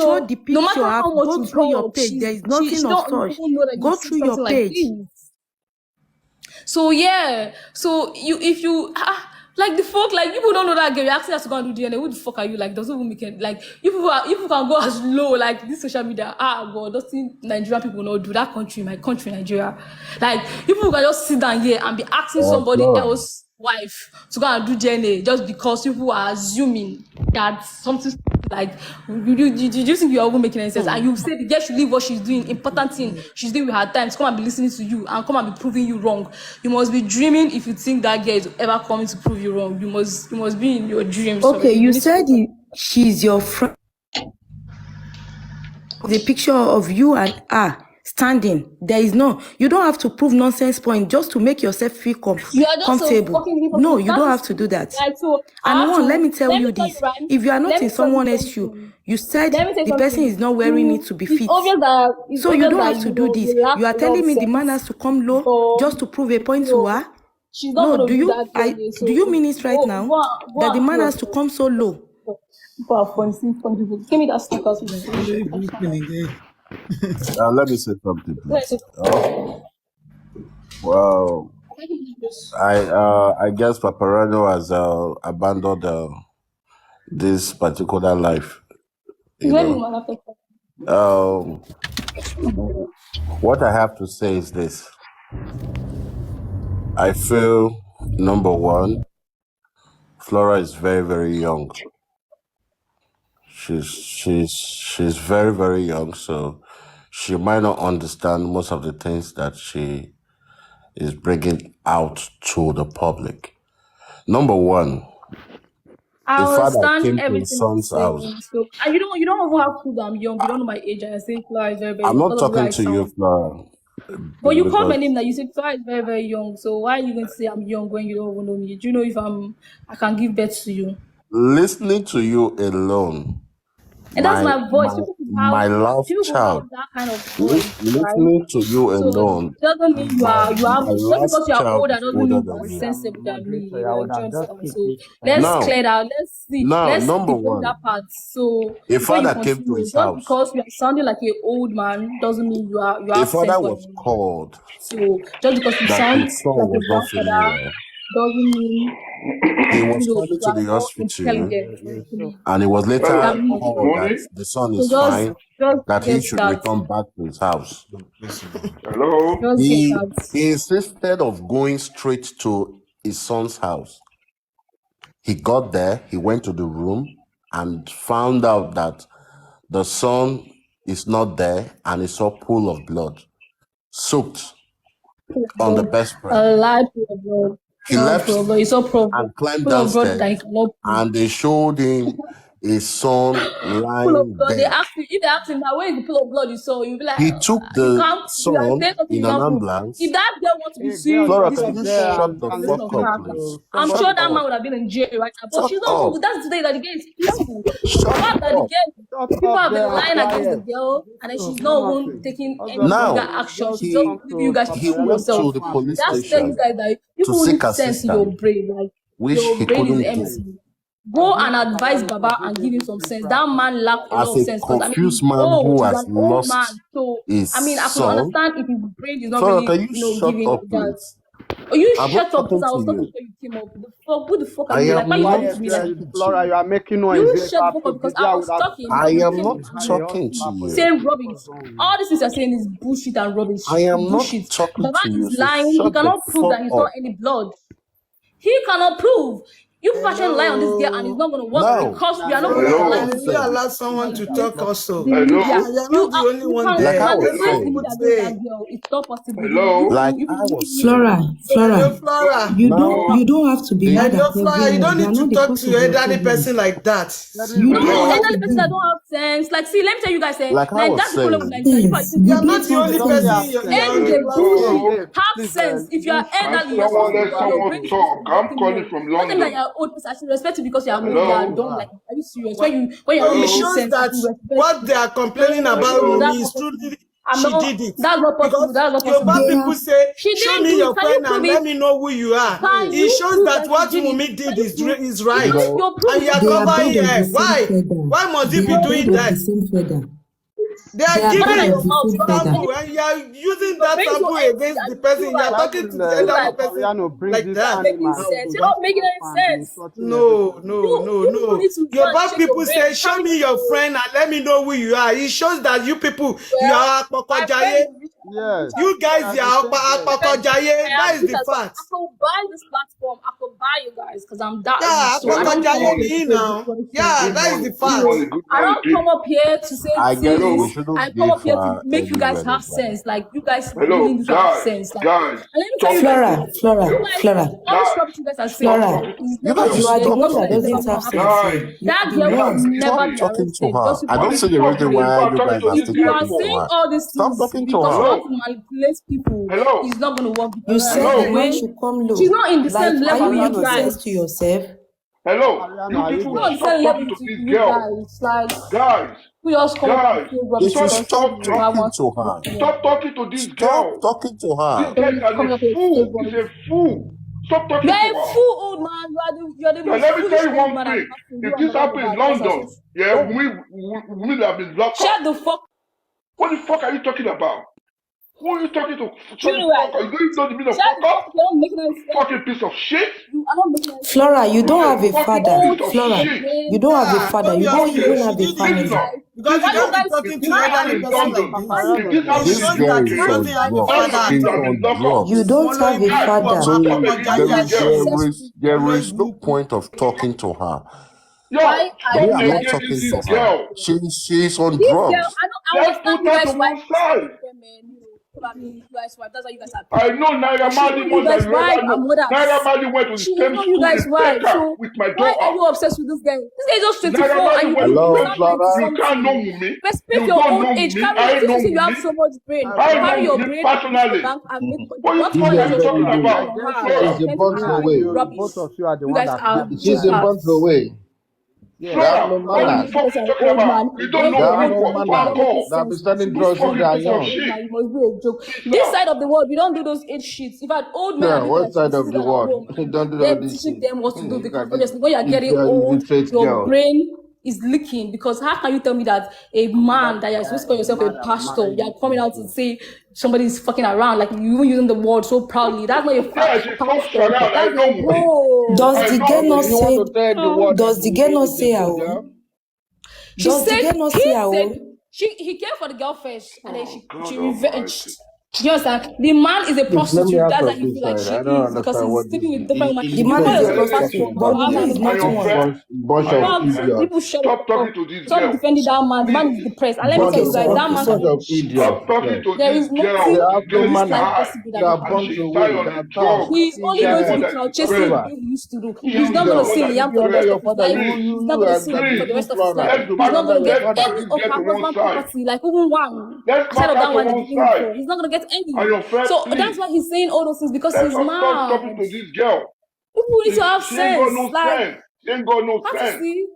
throw So the no picture, matter how much go you through your talk, page. There is she nothing of don't such. even know that you Go see through something your like page. this. So yeah, so if you like the folk, like people don't know that girl. You're asking us to go and do DNA. Who the fuck are you? Like doesn't even make it. Like if you can go as low like this social media. God, those things Nigerian people not do that country, my country, Nigeria. Like people can just sit down here and be asking somebody Flora. else wife to go and do DNA just because people are assuming that something like you think you're even making any sense, and you say the girl should leave what she's doing, important thing she's doing with her time to come and be listening to you and come and be proving you wrong. You must be dreaming if you think that girl is ever coming to prove you wrong. You must be in your dreams. Okay, Sorry, you need to said she's your friend. The picture of you and her standing. There is no. You don't have to prove nonsense point just to make yourself feel You are just so comfortable. fucking No, hypocrite. you don't have to do that. Like so, And let me tell you this: right? if you are not Let in me tell you someone else's shoe, something. you said Let me tell you the person something. is not wearing it to be It's fit. obvious that So you don't have to do this. you lack You are a lot telling of me the man sense. has to come low So, just to prove a point to so her? she's not No, going to do that DNA. So do you mean it right now? go That the and man kill has to come so low? People are funny. See, funny people. Give me that sticker. Let me say something, Yes. please. Well, I guess Paparano has abandoned this particular life. You know. What I have to say is this. I feel, number one, Flora is very, very young. She's very, very young, so she might not understand most of the things that she is bringing out to the public. Number one, I a father understand came to his everything you're son's house. saying. So, and you don't even have to. I'm young. You don't know my age. And I say Flora is very, very I'm young not because of the way talking I to you, sound. Flora, But you call my because name now. You say Flora is very, very young. So why are you going to say I'm young when you don't even know me? Do you know if I can give birth to you? listening to you alone, And that's my my voice. my my last People who child, have that kind of voice, right? listening to you So alone, it doesn't mean you have my just last because you are child older is doesn't older mean you than are you. sensible than me. Moderator, I Like, would do you have just understand? keep So it. let's Now, clear that. Let's see. now, Let's number debunk one, that part. So a before you father came to continue, his just house. because you are sounding like an old man doesn't mean you A have sense father for was anymore. called So just because you that sound his son like a was not feeling grandfather well. doesn't mean He was taken you to are the more hospital, intelligent and it was than later me. called that the son So is fine, just that he get should that. return back to his house. Just get He that. he insisted of going straight to his son's house. He got there, he went to the room and found out that the son is not there, and he saw a pool of blood soaked on the God, bedspread. a lie to your blood. He No left problem. It's all problem. and climbed Full of blood that downstairs, you cannot prove. and they showed him his son Full of lying blood. They dead. ask you if they ask him now where is the pool of blood you saw, you'll be like, He took you the can't. You are son saying something in you an can't prove. If ambulance. that girl wants to be Hey, girl, suing Flora, this just can up you person there shut and the for reason challenge fuck of up, her, people. please? I'm Somebody Shut sure that up. man would have been in jail right now. But Shut she's not up. moving. That's today that the girl is peaceful. The Shut fact that the up. girl shut people up have been there and lying against the quiet. girl and then Oh, she's no not even nothing. taking What's any up, legal Now, people? action. Just She's just he come leaving you to guys to he sue Papayala went yourself. to the Platform police because That's tell you station guys that to people who seek need sense in your assistance, brain, like which your he brain is couldn't do. empty. I've Go been and advise Papayala for Baba and give him some this sense. That platform. man lacked a lot As of a sense because I mean confused he's man old. who He's has an old man. lost So his I mean I could son, understand if his brain is not Flora, really, can you shut giving up, like that. please? Oh, you I'm not shut up because talking I to was talking you. before you came up. Who the fuck are I you? Like, why are am you not talking Quiet to me like there, this? talking to Flora. You you. are making noise. You If shut I the have fuck to up because be there, I I was would have talking I before you am came not in at the talking to hospital for you. your saying rubbish. what's wrong with you. All these things you're saying is bullshit and rubbish. I am not Bullshit. talking Baba to you, is so lying. He shut the cannot prove fuck that he saw up. any blood. He cannot prove. You people actually lie on this girl and it's Hello. not going to work Now, because we are not going like to I Flora, lie was on can this you girl. saying, allow someone Like to that. talk also? The media. You're not the only one like there. I You can was Let disgrace some the saying, people media against that say. girl. It's not possible. like You, I was Flora, saying, Hello, Flora, Flora. now you don't have to be the mad at Hello, Flora. You everyone. don't You are need to not the talk cause to of your elderly problems. person like that. That is You no, don't Do have what to elderly you person that be. do. don't have sense. Like, see, let me tell you guys, like I was that's the problem with saying, Nigeria. People are Sense. using You You're people not don't the have only you don't person have sense. you're sense. on and the the bullshit. platform. Babe, Have please, sense. you If you are don't speak elderly, you're supposed for to, other your brain is people. supposed to be working more. Not saying that you're old person. I should respect you because you are old. You are dumb. Like, are you serious? What? When So you're not it making shows sense, I that should respect what you. they are complaining So about that's me is not truly possible. she did it. That's not possible. That's not Yoruba possible. people say, She show didn't me do your it. Can you friend prove and it? let me know who you are. Can It you shows prove that that what she did Wunmi it? did Can you is prove? is right. Even if you're And you are proving They are covering bird of here. the same feather. Why must you They be are doing bird of the that? same feather. They are They are giving bird a of the same feather. sample and you are using that brain so sample empty against the and you feel person. You are like talking to the you feel elderly like person like you're that. not making sense. You're not making any sense. No. You people need to go and Yoruba check your people brain. say, show me your friend and let me know who you are. It shows that you people, you Well, are my friend Apokojaye. is rich. I'm rich as You guys, fuck. you are My friend is rich. Apokojaye. I That am is rich the as fuck. I fact. could buy this platform. I could buy you guys because I'm that rich. Yeah, So I don't come up Apokojaye here to ni say this now. rubbish Yeah, thing. that is the You fact. know, I don't come up here to say I get it. We things. shouldn't I come give up here to her make you any guys have credit. sense. Like you guys Hello, really need to have sense. Like, and let me tell you guys something. You guys, all this rubbish you guys are saying is You never guys true. should You are the There's stop one that nothing talking that's to ever doesn't her. gonna have happen to sense. you. You That are the girl Guys, will one. stop never be talking to arrested. her. Just I because don't you see the have reason brain. why you guys are If still you are talking to saying her. all these Stop things talking to because you her. want to manipulate people, it's not going to work You because said the the man way should come she's low. not in the Like, same are level you with you making guys. sense to yourself? She's not on the same level with you guys. Like, we just come up and say They rubbish should because stop you have talking one to her. opinion. Stop talking to her. So you coming up here to say rubbish. You are a fool, old man. You are the most foolish old man I've ever seen. You and Madam Mohbad. You guys are so dumb. Shut the fuck. Do you know where I live? Shut the fuck. You're not making any sense. You are not making any sense. Flora, you don't have a father. Old Flora, stupid you brain. don't have a Yeah, father. You don't obviously, even she have a did it family. Like, because you why you can't be guys, talking to why are elderly you person guys, like why this. are you It guys, This shows girl that is she why doesn't on have a drugs. father at She's all. on You She's drugs. don't have following a people, father. So Apokojaye girl. there is no unnecessary? point of talking to her. Why are We you are not guys talking to obsessed her. with them? She's on This girl, drugs. I understand you guys why she's sleeping with them, man. You know, probably you guys wife. That's why you guys are pissed. But she's not you guys' wife. I'm mothers. She is not you guys' wife. So why are you obsessed with this guy? This guy is just 24 and you Hello, sound 90 Flora. something. Respect your old age. Carry since you say you have so much brain. Carry your brain and go to the bank and make money. What This money is is your baby brain girl. on her? She's a Tend to born act away. rubbish. You guys are She's a born jokers. away. They have no All you manners. do is an old man. When They you're have old, no you're supposed to start manners. making They'll be sense. You selling should be drugs when funny they are because you're an young. old man. You must be a joke. This side of the world, we don't do those age shits. If an old men Yeah, and you what guys should be side of sitting the at world? home and Don't do all them this teaching shit. them what to do Look because at obviously when you're getting this old, illiterate your girl. brain is leaking. Because how can you tell me that a man that you're supposed to call yourself a pastor, you're coming out to say somebody's fucking around, like you even using the word so proudly. That's not a pastor. That's like, bro. Does the girl Okay, not you want say? to tell the world that Does the girl Wunmi not is say a her good girl? own? She Does the said girl not he say her said own? he came for the girl first and then she revenged. Do you understand? The man is a Please let me prostitute. out That's of like he this feel like side. she I don't is because understand he's what sleeping this with different women. The You man call is a yourself a prostitute, pastor. but You have Wunmi an is not opinion. one. bunch of Dogs, people idiots. shut up. Stop defending that man. The man is depressed. And let me tell Okay, you guys, so that man Bunch cannot of do shit. idiots. Yeah. There is They nothing have no in this life manners. possible They that he are can born do. to win. They are tough. He's only going to Guys, be cloud chasing the whatever. way he used to do. He's Young not going to girl. see Liam If for you the tell rest your of his father, life. you He's not going to are see that Lee the for the true rest of his life. Flora. You should He's not find out going to your get father. any of her husband's property, like even one, aside of that one they're giving him for. He's not going to get any. So that's why he's saying all those things because he's mad. People need to have sense. Like, can't you see?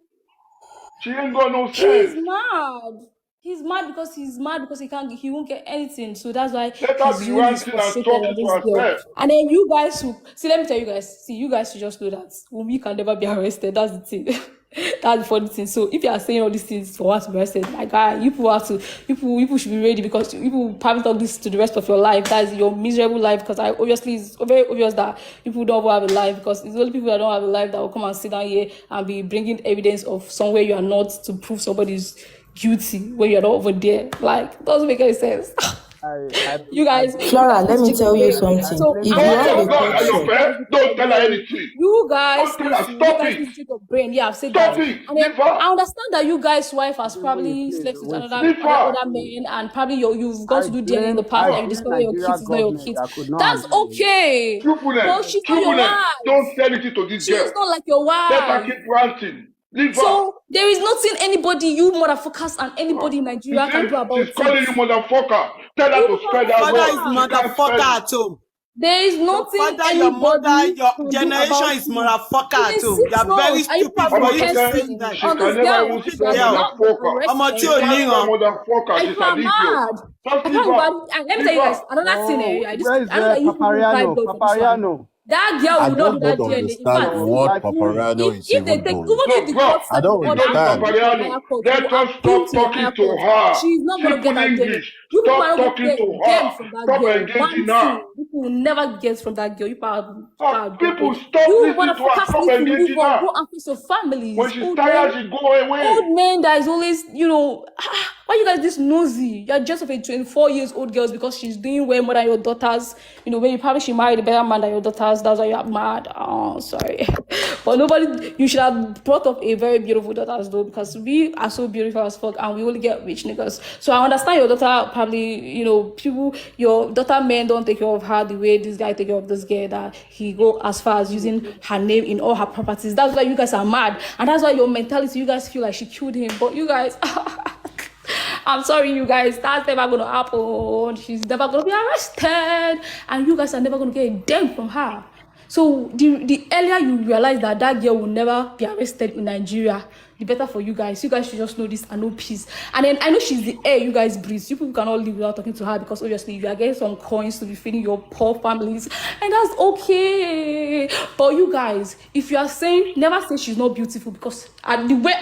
He's mad. He's mad because he won't get anything. So that's why he's frustrated on this girl. And then you guys who see, let me tell you guys, see, you guys should just know that Wunmi can never be arrested. That's the thing. That's the funny thing. So if you are saying all these things for us to be arrested, my guy, you people should be ready because people probably talk this to the rest of your life. That's your miserable life because it's very obvious that people don't have a life because it's only people that don't have a life that will come and sit down here and be bringing evidence of somewhere you are not to prove somebody's guilty when you're not over there. Like, doesn't make any sense. You guys, Flora, let me check your tell you brain. something. So If I'm you not have telling a you guys culture, you guys need to check your brain. Yeah, I've said that. And then I understand that you guys' wife has probably slept with other men, and probably you've gone to do DNA in the past and you discover your kids is not your kids. That's okay. But she's not your wife. She's not like your wife. So there is nothing anybody, you motherfuckers and anybody in Nigeria can do about it. You Father is motherfuckers. motherfucker at home. There is nothing Father, your mother, anybody your can do generation about is you. motherfucker Even too. You 6 are very months, and you stupid have been for Omo you to say testing that. she on can this never girl even who Stupid should spell have girl. not been motherfucker. Ọmọ tí She arrested. ò can't spell níran. motherfucker. And She's you an are idiot. mad. Just I leave can't her. bad. And let me tell Leave you guys her. another thing. Oh, where's I know that you people will fight Papariano? God for this one. Papariano. That girl I will not do don't that DNA. In understand fact, No, see, what like who? Paparano is if they even take, doing. even if No, the bro. court I don't order Don't her be to understand. go to a Papariano. higher court, she will Let us appeal stop to a talking higher to court. her. She is not going to get Simple that DNA. English. You people are Stop not going to talking to get her. game from that Stop girl. engaging 1, her. 2. People will never get from that girl. You are People, joking. stop You listening to her. motherfuckers Stop need to move engaging on. her. Go and face your When families. she's tired, she go away. Old men that is always, why you guys this nosy? You're just of a 24 years old girls because she's doing way more than your daughters. When you probably she married a better man than your daughters. That's why you're mad. Oh, sorry. But you should have brought up a very beautiful daughters though, because we are so beautiful as fuck and we only get rich niggas. So I understand your daughter probably, your daughter men don't take care of her the way this guy take care of this girl, that he go as far as using her name in all her properties. That's why you guys are mad. And that's why your mentality, you guys feel like she killed him. But you guys, I'm sorry, you guys, that's never going to happen. She's never going to be arrested. And you guys are never going to get a damn from her. So the earlier you realize that girl will never be arrested in Nigeria, the better for you guys. You guys should just know this and know peace. And then I know she's the air you guys breathe. You people cannot live without talking to her because obviously you are getting some coins to be feeding your poor families. And that's okay. But you guys, if you are saying, never say she's not beautiful, because the way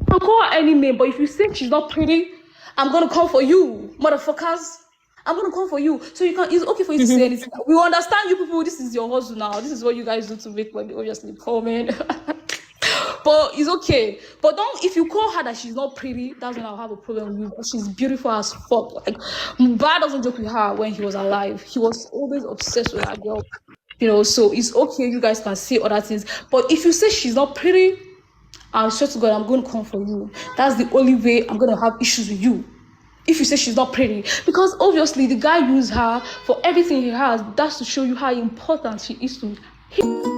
I call her any name, but if you say she's not pretty, I'm gonna come for you, motherfuckers. I'm gonna come for you. So it's okay for you to say anything. We understand you people, this is your hustle now. This is what you guys do to make money, obviously. Comment. But it's okay. But if you call her that she's not pretty, that's when I'll have a problem with you. But she's beautiful as fuck. Like, Mohbad doesn't joke with her when he was alive. He was always obsessed with that girl. So it's okay, you guys can say other things. But if you say she's not pretty, I swear to God, I'm going to come for you. That's the only way I'm going to have issues with you. If you say she's not pretty. Because obviously the guy used her for everything he has. That's to show you how important she is to him.